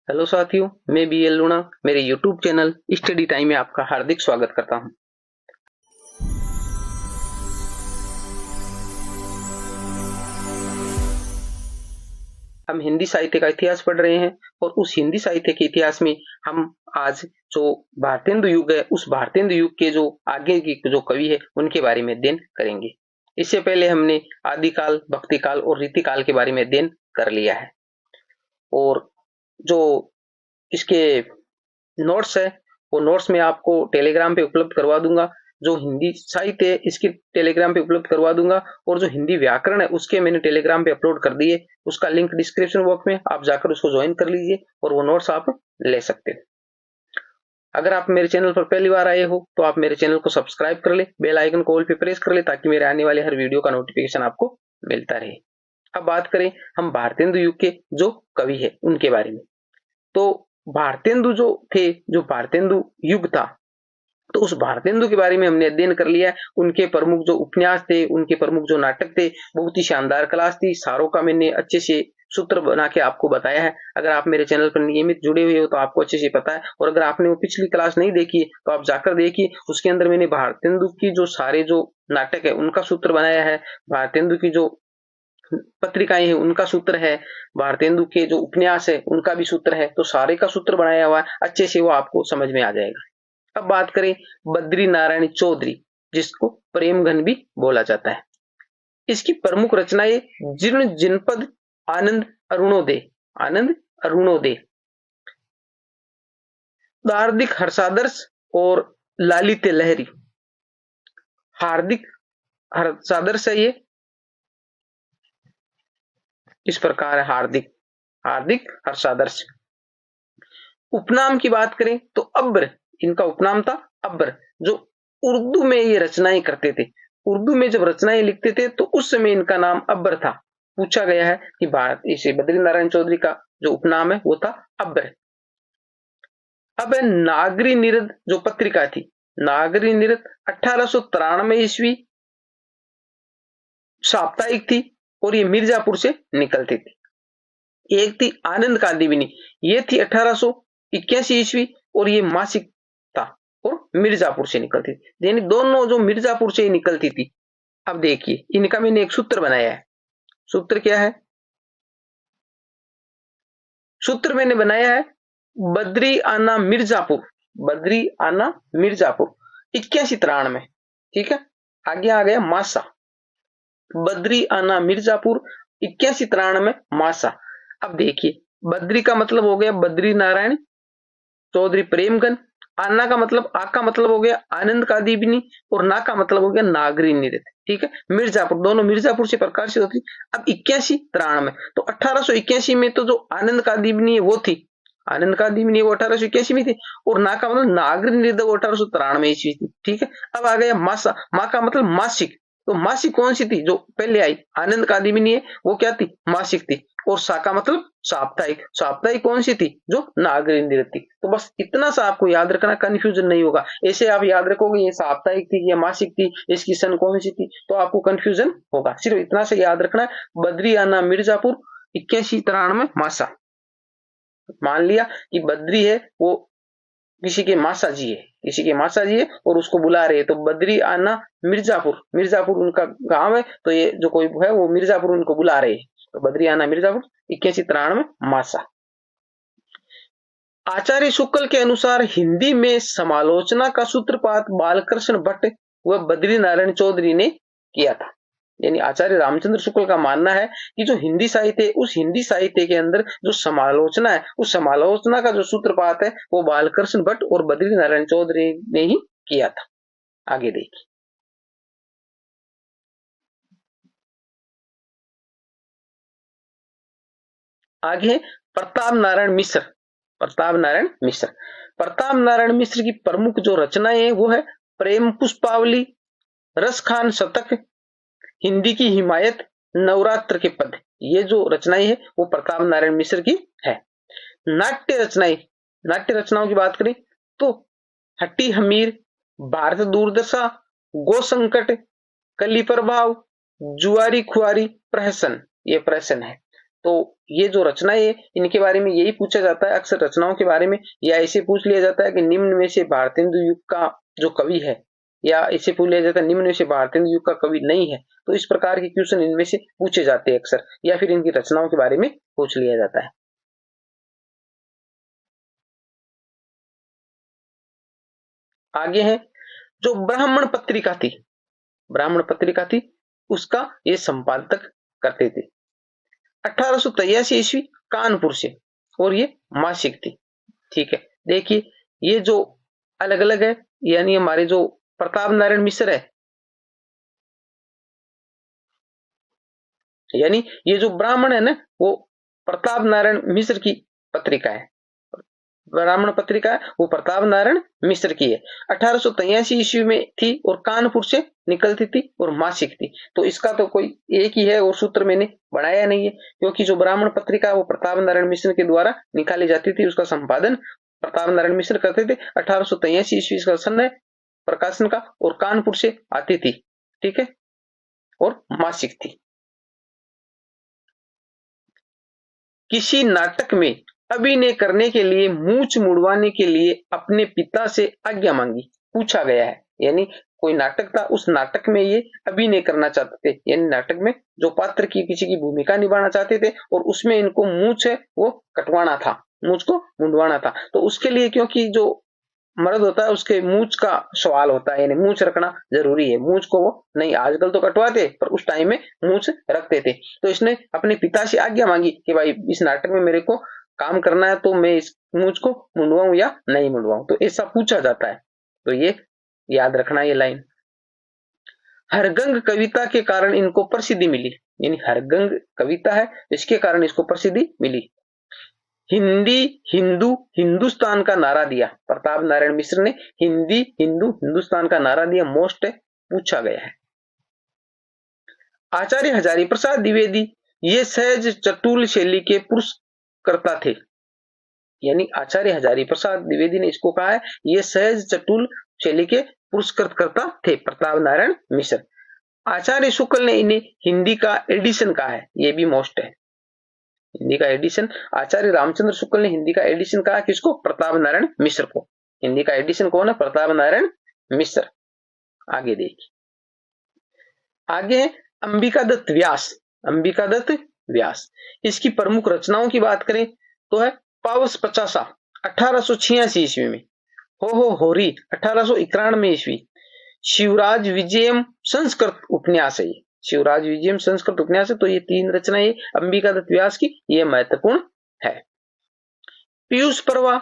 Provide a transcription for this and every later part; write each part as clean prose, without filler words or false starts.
Hello साथियों, मैं BL लूणा मेरे यूट्यूब चैनल स्टडी टाइम में आपका हार्दिक स्वागत करता हूं। हम हिंदी साहित्य का इतिहास पढ़ रहे हैं और उस हिंदी साहित्य के इतिहास में हम आज जो भारतेंदु युग है, उस भारतेंदु युग के जो आगे की जो कवि है उनके बारे में अध्ययन करेंगे। इससे पहले हमने आदिकाल, भक्तिकाल और रीतिकाल के बारे में अध्ययन कर लिया है और जो इसके नोट्स है वो नोट्स मैं आपको टेलीग्राम पे उपलब्ध करवा दूंगा। जो हिंदी साहित्य है इसके टेलीग्राम पे उपलब्ध करवा दूंगा और जो हिंदी व्याकरण है उसके मैंने टेलीग्राम पे अपलोड कर दिए। उसका लिंक डिस्क्रिप्शन बॉक्स में, आप जाकर उसको ज्वाइन कर लीजिए और वो नोट्स आप ले सकते हैं। अगर आप मेरे चैनल पर पहली बार आए हो तो आप मेरे चैनल को सब्सक्राइब कर ले, बेल आइकन को ऑल पे प्रेस कर ले ताकि मेरे आने वाले हर वीडियो का नोटिफिकेशन आपको मिलता रहे। अब बात करें हम भारतेंदु युग के जो कवि है उनके बारे में। तो भारतेंदु जो थे, जो भारतेंदु युग था, तो उस भारतेंदु के बारे में हमने अध्ययन कर लिया। उनके प्रमुख जो उपन्यास थे, उनके प्रमुख जो नाटक थे, बहुत ही शानदार क्लास थी। सारों का मैंने अच्छे से सूत्र बना के आपको बताया है। अगर आप मेरे चैनल पर नियमित जुड़े हुए हो तो आपको अच्छे से पता है, और अगर आपने वो पिछली क्लास नहीं देखी तो आप जाकर देखिए। उसके अंदर मैंने भारतेंदु की जो सारे जो नाटक है उनका सूत्र बनाया है, भारतेंदु की जो पत्रिकाएं हैं उनका सूत्र है, भारतेंदु के जो उपन्यास है उनका भी सूत्र है। तो सारे का सूत्र बनाया हुआ है, अच्छे से वो आपको समझ में आ जाएगा। अब बात करें बद्री नारायण चौधरी, जिसको प्रेमघन भी बोला जाता है। इसकी प्रमुख रचनाएं जीर्ण जिनपद, आनंद अरुणोदय, आनंद अरुणोदय, हार्दिक हर्षादर्श और लालित्य लहरी। हार्दिक हर्षादर्श है ये, इस प्रकार है हार्दिक, हार्दिक हर्षादर्श। उपनाम की बात करें तो अब्र, इनका उपनाम था अब्र। जो उर्दू में ये रचनाएं करते थे, उर्दू में जब रचनाएं लिखते थे तो उस समय इनका नाम अब्र था। पूछा गया है कि भारत इसे बद्री नारायण चौधरी का जो उपनाम है वो था अब्र। अब नागरी निरद जो पत्रिका थी, नागरी निरद 1893 ईस्वी साप्ताहिक थी और ये मिर्जापुर से निकलती थी। एक थी आनंद कादिबिनी, ये थी 1881 ईस्वी और ये मासिक था और मिर्जापुर से निकलती थी। यानी दोनों जो मिर्जापुर से ही निकलती थी। अब देखिए इनका मैंने एक सूत्र बनाया है। सूत्र क्या है? सूत्र मैंने बनाया है बद्री आना मिर्जापुर, बद्री आना मिर्जापुर 8193। ठीक है, आगे आ गया मासा, बद्री आना मिर्जापुर 8193 मासा। अब देखिए बद्री का मतलब हो गया बद्री नारायण चौधरी प्रेमगन, आना का मतलब, आ का मतलब हो गया आनंद कादिबिनी और ना का मतलब हो गया नागरी नृत्य। ठीक है, मिर्जापुर, दोनों मिर्जापुर से प्रकाशित होती। अब 8193, तो 1881 में तो जो आनंद कादिबिनी है वो थी, आनंद कादिबिनी वो 1881 में थी, और ना का मतलब नागरी नृत्य वो 1893 ईस्वी थी। ठीक है, अब आ गया मासा, मा का मतलब मासिक। तो मासिक कौन सी थी? जो पहले आई आनंद कादिबिनी है वो क्या थी? मासिक थी। और सा का मतलब साप्ताहिक, साप्ताहिक कौन सी थी? जो नागरी नृत्य थी। तो बस इतना सा आपको याद रखना, कंफ्यूजन नहीं होगा। ऐसे आप याद रखोगे ये साप्ताहिक थी या मासिक थी, इसकी सन कौन सी थी, तो आपको कंफ्यूजन होगा। सिर्फ इतना से याद रखना, बद्री आना मिर्जापुर 8193 मासा। मान लिया कि बद्री है वो किसी के मासा जी है, किसी के मासा जी है और उसको बुला रहे हैं, तो बद्री आना मिर्जापुर, मिर्जापुर उनका गांव है, तो ये जो कोई है वो मिर्जापुर उनको बुला रहे हैं, तो बद्री आना मिर्जापुर 8193 मासा। आचार्य शुक्ल के अनुसार हिंदी में समालोचना का सूत्रपात बालकृष्ण भट्ट व बद्री नारायण चौधरी ने किया था। यानी आचार्य रामचंद्र शुक्ल का मानना है कि जो हिंदी साहित्य है, उस हिंदी साहित्य के अंदर जो समालोचना है, उस समालोचना का जो सूत्रपात है वो बालकृष्ण भट्ट और बद्री नारायण चौधरी ने ही किया था। आगे देखिए, आगे प्रताप नारायण मिश्र, प्रताप नारायण मिश्र। प्रताप नारायण मिश्र की प्रमुख जो रचनाएं है वो है प्रेम पुष्पावली, रसखान शतक, हिंदी की हिमायत, नवरात्र के पद। ये जो रचनाएं है वो प्रताप नारायण मिश्र की है। नाट्य रचनाएं, नाट्य रचनाओं की बात करें तो हट्टी हमीर, भारत दुर्दशा, गो संकट, कली प्रभाव, जुआरी खुआरी, प्रहसन, ये प्रहसन है। तो ये जो रचनाएं है इनके बारे में यही पूछा जाता है अक्सर रचनाओं के बारे में, या ऐसे पूछ लिया जाता है कि निम्न में से भारतेंदु युग का जो कवि है, या ऐसे पूछ लिया जाता है निम्न में से भारतेंदु युग का कवि नहीं है। तो इस प्रकार के क्वेश्चन इनमें से पूछे जाते हैं अक्सर, या फिर इनकी रचनाओं के बारे में पूछ लिया जाता है। आगे है जो ब्राह्मण पत्रिका थी, ब्राह्मण पत्रिका थी उसका ये संपादक करते थे। 1883 ईस्वी कानपुर से, और ये मासिक थी। ठीक है, देखिए ये जो अलग अलग है, यानी हमारे जो प्रताप नारायण मिश्र है, यानी ये जो ब्राह्मण है ना वो प्रताप नारायण मिश्र की पत्रिका है, ब्राह्मण पत्रिका वो प्रताप नारायण मिश्र की है। 1883 ईस्वी में थी और कानपुर से निकलती थी और मासिक थी। तो इसका तो कोई एक ही है और सूत्र मैंने बनाया नहीं है, क्योंकि जो ब्राह्मण पत्रिका वो प्रताप नारायण मिश्र के द्वारा निकाली जाती थी, उसका संपादन प्रताप नारायण मिश्र करते थे। 1883 ईस्वी का सन है प्रकाशन का, और कानपुर से आती थी। ठीक है, और मासिक थी। किसी नाटक में अभिनय करने के लिए मूंछ मुड़वाने के लिए अपने पिता से आज्ञा मांगी, पूछा गया है। यानी कोई नाटक था, उस नाटक में ये अभिनय करना चाहते थे, यानी नाटक में जो पात्र की किसी की भूमिका निभाना चाहते थे और उसमें इनको मूंछ है वो कटवाना था, मूंछ को मुंडवाना था। तो उसके लिए क्योंकि जो मर्द होता है उसके मूंछ का सवाल होता है, यानी मूंछ रखना जरूरी है। मूंछ को वो नहीं, आजकल तो कटवाते पर उस टाइम में मूंछ रखते थे। तो इसने अपने पिता से आज्ञा मांगी कि भाई इस नाटक में मेरे को काम करना है, तो मैं इस मूंछ को मुंडवाऊं या नहीं मुंडवाऊं। तो ऐसा पूछा जाता है, तो ये याद रखना ये लाइन। हरगंग कविता के कारण इनको प्रसिद्धि मिली, यानी हरगंग कविता है इसके कारण इसको प्रसिद्धि मिली। हिंदी हिंदू हिंदुस्तान का नारा दिया, प्रताप नारायण मिश्र ने हिंदी हिंदू हिंदुस्तान का नारा दिया, मोस्ट पूछा गया है। आचार्य हजारी प्रसाद द्विवेदी ये सहज चटुल शैली के पुरस्कर्ता थे, यानी आचार्य हजारी प्रसाद द्विवेदी ने इसको कहा है ये सहज चटुल शैली के पुरस्कृतकर्ता थे प्रताप नारायण मिश्र। आचार्य शुक्ल ने इन्हें हिंदी का एडिशन कहा है, ये भी मोस्ट है, हिंदी का एडिशन। आचार्य रामचंद्र शुक्ल ने हिंदी का एडिशन कहा किसको? प्रताप नारायण मिश्र को। हिंदी का एडिशन कौन है? प्रताप नारायण मिश्र। आगे देखिए, आगे अंबिका दत्त व्यास, अंबिका दत्त व्यास। इसकी प्रमुख रचनाओं की बात करें तो है पावस पचासा 1886 ईस्वी में, हो होरी 1891 ईस्वी, शिवराज विजयम संस्कृत उपन्यास है, शिवराज विजयम संस्कृत उपन्यास है। तो ये तीन रचनाएं अंबिका दत्त व्यास की ये महत्वपूर्ण है। पीयूष पर्वा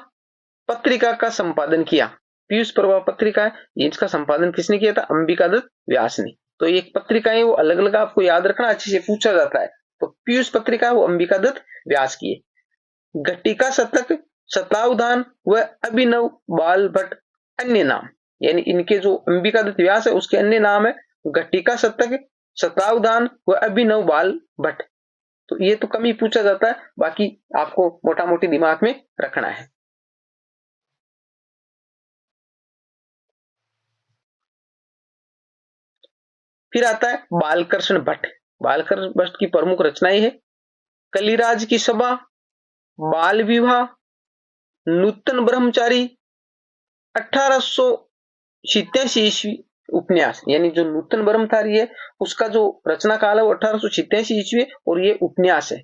पत्रिका का संपादन किया, पीयूष पर्वा पत्रिका है इसका संपादन किसने किया था? अंबिका दत्त व्यास ने। तो एक पत्रिका है वो अलग अलग आपको याद रखना, अच्छे से पूछा जाता है। तो पीयूष पत्रिका वो अंबिका दत्त व्यास की है। घटिका शतक, शतावधान व अभिनव बाल भट्ट अन्य नाम, यानी इनके जो अंबिका दत्त व्यास है उसके अन्य नाम है घटिका शतक, शतावधान व अभिनव बाल भट्ट। तो ये तो कम ही पूछा जाता है, बाकी आपको मोटा मोटी दिमाग में रखना है। फिर आता है बालकृष्ण भट्ट। बालकृष्ण भट्ट की प्रमुख रचनाएं है कलिराज की सभा, बाल विवाह, नूतन ब्रह्मचारी, 1887 ईस्वी उपन्यास, यानी जो नूतन ब्रह्मचारी है उसका जो रचना काल है वो 1887 ईस्वी और ये उपन्यास है।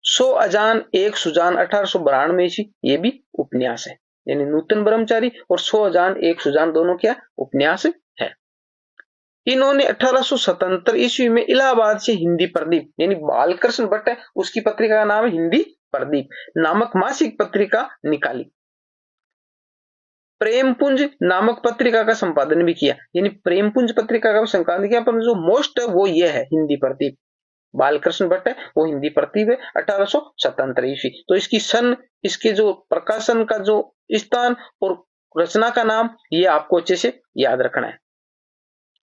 100 अजान एक सुजान 1892 ईस्वी, ये भी उपन्यास है। यानी नूतन ब्रह्मचारी और 100 अजान एक सुजान दोनों क्या उपन्यास है। इन्होंने 1877 ईस्वी में इलाहाबाद से हिंदी प्रदीप, यानी बालकृष्ण भट्ट है उसकी पत्रिका का नाम है हिंदी प्रदीप नामक मासिक पत्रिका निकाली। प्रेमपुंज नामक पत्रिका का संपादन भी किया, यानी प्रेमपुंज पत्रिका का संपादन किया, पर जो मोस्ट है वो ये है हिंदी प्रदीप। बालकृष्ण भट्ट है वो हिंदी प्रदीप है 1877 ईस्वी। तो इसकी सन, इसके जो प्रकाशन का जो स्थान और रचना का नाम ये आपको अच्छे से याद रखना है।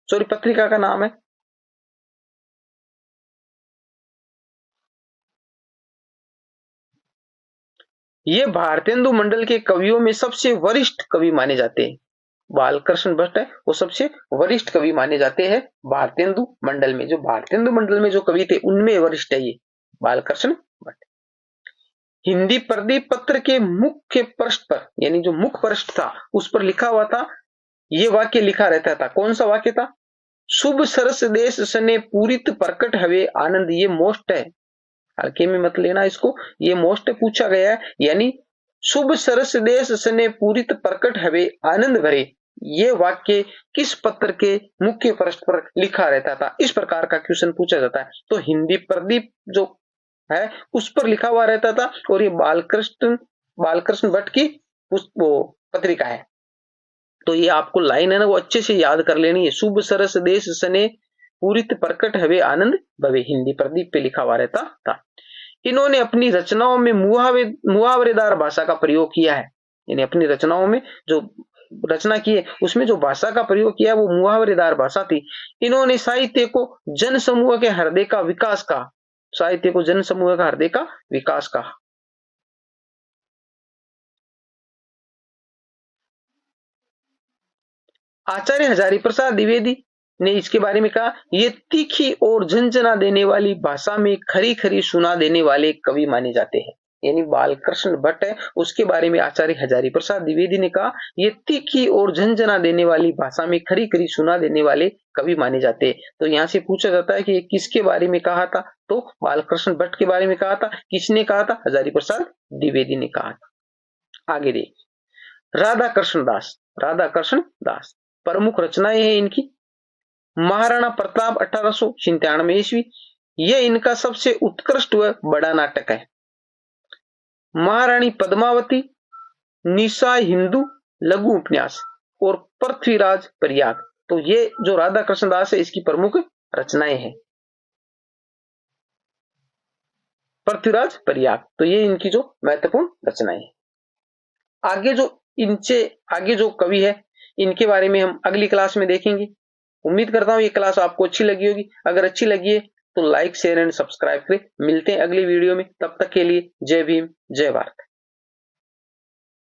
सॉरी, पत्रिका का नाम है ये भारतेंदु मंडल के कवियों में सबसे वरिष्ठ कवि माने जाते हैं। बालकृष्ण भट्ट है वो सबसे वरिष्ठ कवि माने जाते हैं भारतेंदु मंडल में। जो भारतेंदु मंडल में जो कवि थे उनमें वरिष्ठ है ये बालकृष्ण भट्ट। हिंदी प्रदीप पत्र के मुख्य पृष्ठ पर, यानी जो मुख्य पृष्ठ था उस पर लिखा हुआ था, ये वाक्य लिखा रहता था। कौन सा वाक्य था? शुभ सरस देश सने पूरित प्रकट हवे आनंद। ये मोस्ट है, हल्के में मत लेना इसको, ये मोस्ट पूछा गया है। यानी शुभ सरस देश सने पूरित प्रकट हवे आनंद भरे, ये वाक्य किस पत्र के मुख्य पृष्ठ पर लिखा रहता था? इस प्रकार का क्वेश्चन पूछा जाता है। तो हिंदी प्रदीप जो है उस पर लिखा हुआ रहता था, और ये बालकृष्ण भट्ट की वो पत्रिका है। तो ये आपको लाइन है ना, वो अच्छे से याद कर लेनी है। शुभ सरस देश सने पूरित प्रकट हवे आनंद भवे, हिंदी प्रदीप पे लिखा हुआ रहता था। इन्होंने अपनी रचनाओं में मुहावरेदार भाषा का प्रयोग किया है। यानी अपनी रचनाओं में जो रचना की है उसमें जो भाषा का प्रयोग किया वो मुहावरेदार भाषा थी। इन्होंने साहित्य को जन समूह के हृदय का विकास कहा। साहित्य को जन समूह का हृदय का विकास कहा। आचार्य हजारी प्रसाद द्विवेदी ने इसके बारे में कहा, ये तीखी और झंझना देने वाली भाषा में खरी खरी सुना देने वाले कवि माने जाते हैं। यानी बालकृष्ण भट्ट है, उसके बारे में आचार्य हजारी प्रसाद द्विवेदी ने कहा, ये तीखी और झंझना देने वाली भाषा में खरी खरी सुना देने वाले कवि माने जाते हैं। तो यहाँ से पूछा जाता है कि ये किसके बारे में कहा था? तो बालकृष्ण भट्ट के बारे में कहा था। किसने कहा था? हजारी प्रसाद द्विवेदी ने कहा था। आगे देखिए, राधा कृष्ण दास प्रमुख रचनाएं हैं इनकी। महाराणा प्रताप 1897 ईस्वी, यह इनका सबसे उत्कृष्ट व बड़ा नाटक है। महारानी पद्मावती, निशा हिंदू लघु उपन्यास और पृथ्वीराज प्रयाग, तो ये जो राधा कृष्ण दास है इसकी प्रमुख रचनाएं हैं। पृथ्वीराज प्रयाग, तो ये इनकी जो महत्वपूर्ण रचनाएं हैं। आगे जो कवि है इनके बारे में हम अगली क्लास में देखेंगे। उम्मीद करता हूं ये क्लास आपको अच्छी लगी होगी। अगर अच्छी लगी है तो लाइक शेयर एंड सब्सक्राइब करें। मिलते हैं अगली वीडियो में, तब तक के लिए जय भीम जय भारत।